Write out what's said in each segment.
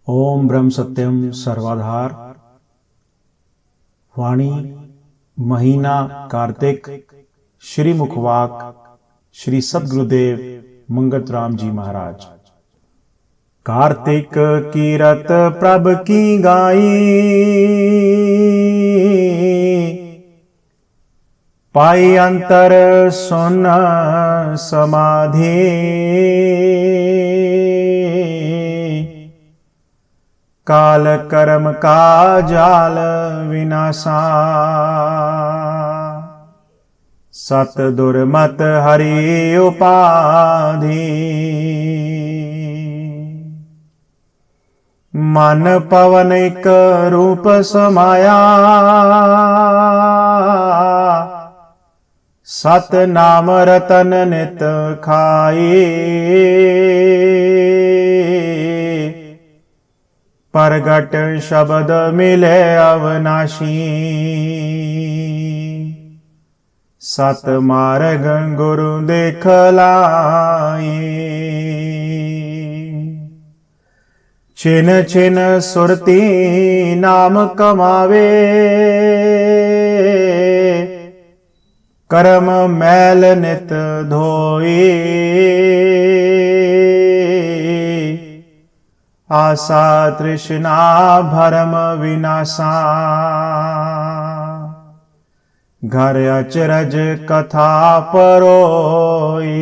ओम ब्रह्म सत्यम सर्वाधार। वाणी महीना कार्तिक। श्री मुखवाक श्री सद्गुरुदेव मंगत राम जी महाराज। कार्तिक कीरत प्रभ की गाई, पाई अंतर सुन समाधि। काल कर्म का जाल विनाशा, सत दुर्मत हरि उपाधि। मन पवन एक रूप समाया, सत नाम रतन नित खाए। परगट शब्द मिले अवनाशी, सत मार्ग गुरु देखलाए। छिन छिन सुरती नाम कमावे, कर्म मैल नित धोए। आशा तृष्णा भरम विनाशा, घर अचरज कथा परोई।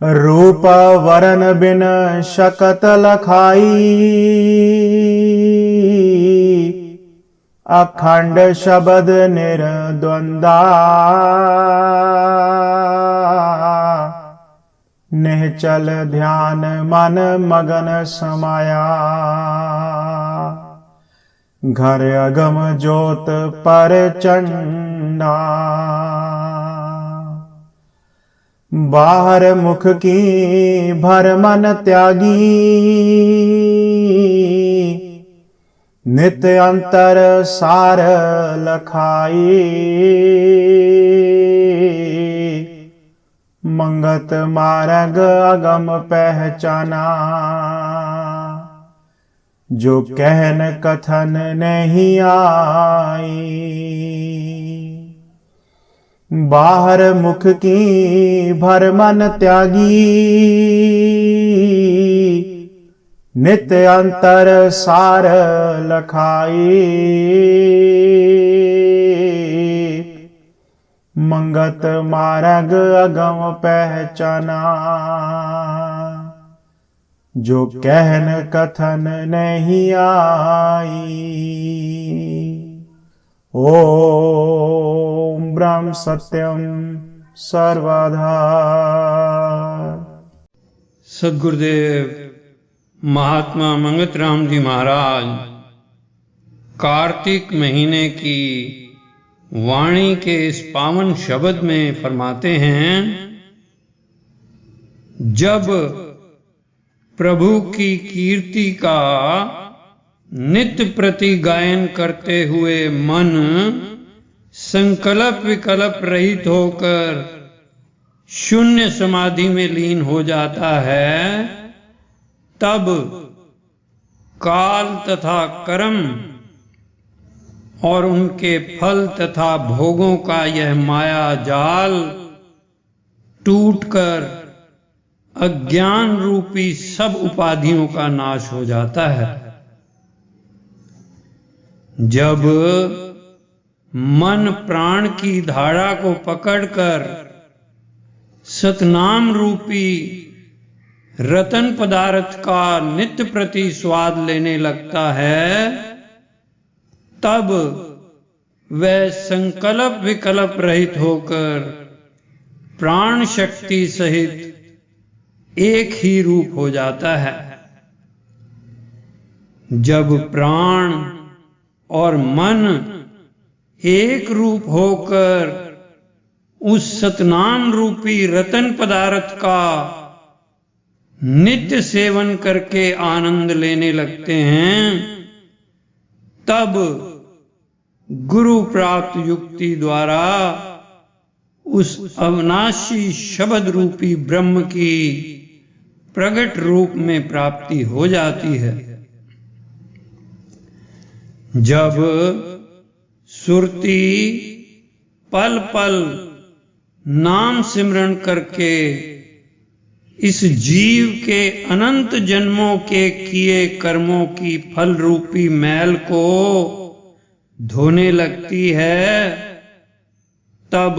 रूप वरन बिन शकत लखाई, अखंड शब्द निर्द्वंदा। निश्चल ध्यान मन मगन समाया, घर अगम ज्योत पर चंडा। बाहर मुख की भर मन त्यागी, नित्य अंतर सार लखाई। मंगत मार्ग अगम पहचाना, जो कहन कथन नहीं आई। बाहर मुख की भर मन त्यागी, नित्य अंतर सार लखाई। मंगत मार्ग अगम पहचाना, जो कहन कथन नहीं आई। ओम ब्रह्म सत्यम सर्वधार। सद्गुरुदेव महात्मा मंगत राम जी महाराज कार्तिक महीने की वाणी के इस पावन शब्द में फरमाते हैं, जब प्रभु की कीर्ति का नित्य प्रति गायन करते हुए मन संकल्प विकल्प रहित होकर शून्य समाधि में लीन हो जाता है, तब काल तथा कर्म और उनके फल तथा भोगों का यह माया जाल टूटकर अज्ञान रूपी सब उपाधियों का नाश हो जाता है। जब मन प्राण की धारा को पकड़कर सतनाम रूपी रतन पदार्थ का नित्य प्रति स्वाद लेने लगता है, तब वह संकल्प विकल्प रहित होकर प्राण शक्ति सहित एक ही रूप हो जाता है। जब प्राण और मन एक रूप होकर उस सतनाम रूपी रतन पदार्थ का नित्य सेवन करके आनंद लेने लगते हैं, तब गुरु प्राप्त युक्ति द्वारा उस अविनाशी शब्द रूपी ब्रह्म की प्रगट रूप में प्राप्ति हो जाती है। जब सुरती पल पल नाम सिमरण करके इस जीव के अनंत जन्मों के किए कर्मों की फल रूपी मैल को धोने लगती है, तब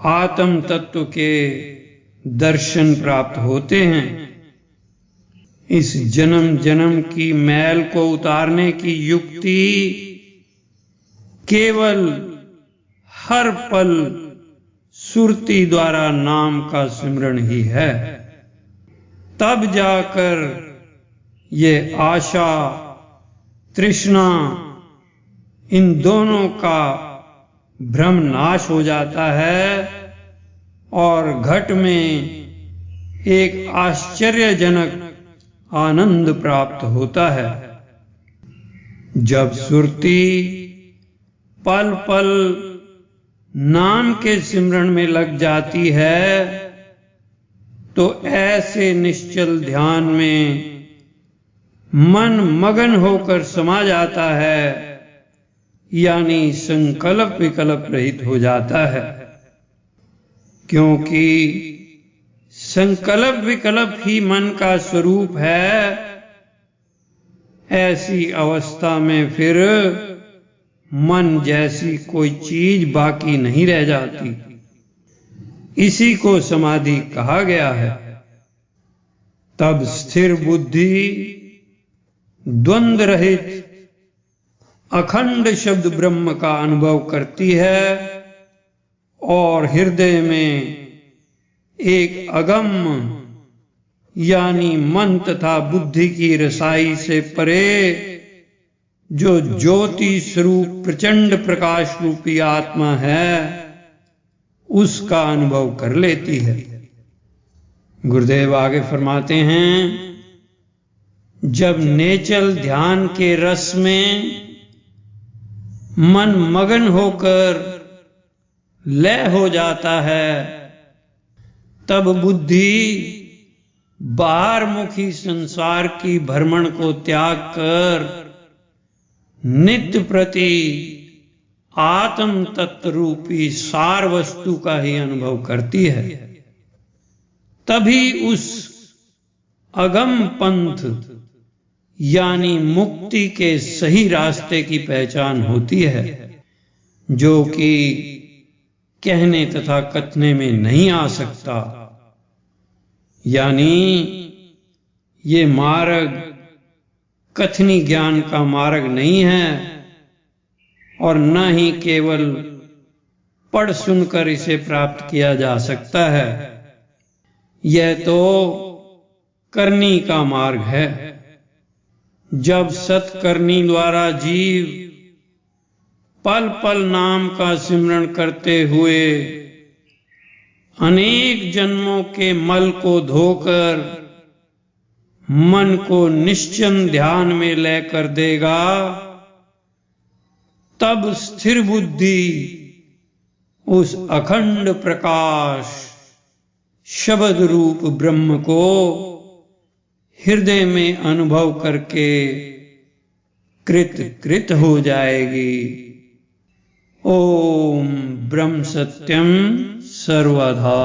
आत्म तत्व के दर्शन प्राप्त होते हैं। इस जन्म जन्म की मैल को उतारने की युक्ति केवल हर पल सुरती द्वारा नाम का सिमरण ही है। तब जाकर ये आशा तृष्णा इन दोनों का भ्रम नाश हो जाता है और घट में एक आश्चर्यजनक आनंद प्राप्त होता है। जब सुरती पल पल नाम के सिमरण में लग जाती है, तो ऐसे निश्चल ध्यान में मन मगन होकर समा जाता है, यानी संकल्प विकल्प रहित हो जाता है। क्योंकि संकल्प विकल्प ही मन का स्वरूप है, ऐसी अवस्था में फिर मन जैसी कोई चीज बाकी नहीं रह जाती। इसी को समाधि कहा गया है। तब स्थिर बुद्धि द्वंद्व रहित अखंड शब्द ब्रह्म का अनुभव करती है और हृदय में एक अगम्य यानी मन तथा बुद्धि की रसाई से परे जो ज्योति स्वरूप प्रचंड प्रकाश रूपी आत्मा है, उसका अनुभव कर लेती है। गुरुदेव आगे फरमाते हैं, जब नेचल ध्यान के रस में मन मगन होकर लय हो जाता है, तब बुद्धि बाहरमुखी संसार की भ्रमण को त्याग कर नित्य प्रति आत्म तत्व रूपी सार वस्तु का ही अनुभव करती है। तभी उस अगम पंथ यानी मुक्ति के सही रास्ते की पहचान होती है, जो कि कहने तथा कथने में नहीं आ सकता। यानी ये मार्ग कथनी ज्ञान का मार्ग नहीं है और न ही केवल पढ़ सुनकर इसे प्राप्त किया जा सकता है। यह तो करनी का मार्ग है। जब सत्कर्णी द्वारा जीव पल पल नाम का सिमरण करते हुए अनेक जन्मों के मल को धोकर मन को निश्चल ध्यान में लय कर देगा, तब स्थिर बुद्धि उस अखंड प्रकाश शब्द रूप ब्रह्म को हृदय में अनुभव करके कृत हो जाएगी। ओम ब्रह्म सत्यम सर्वधा।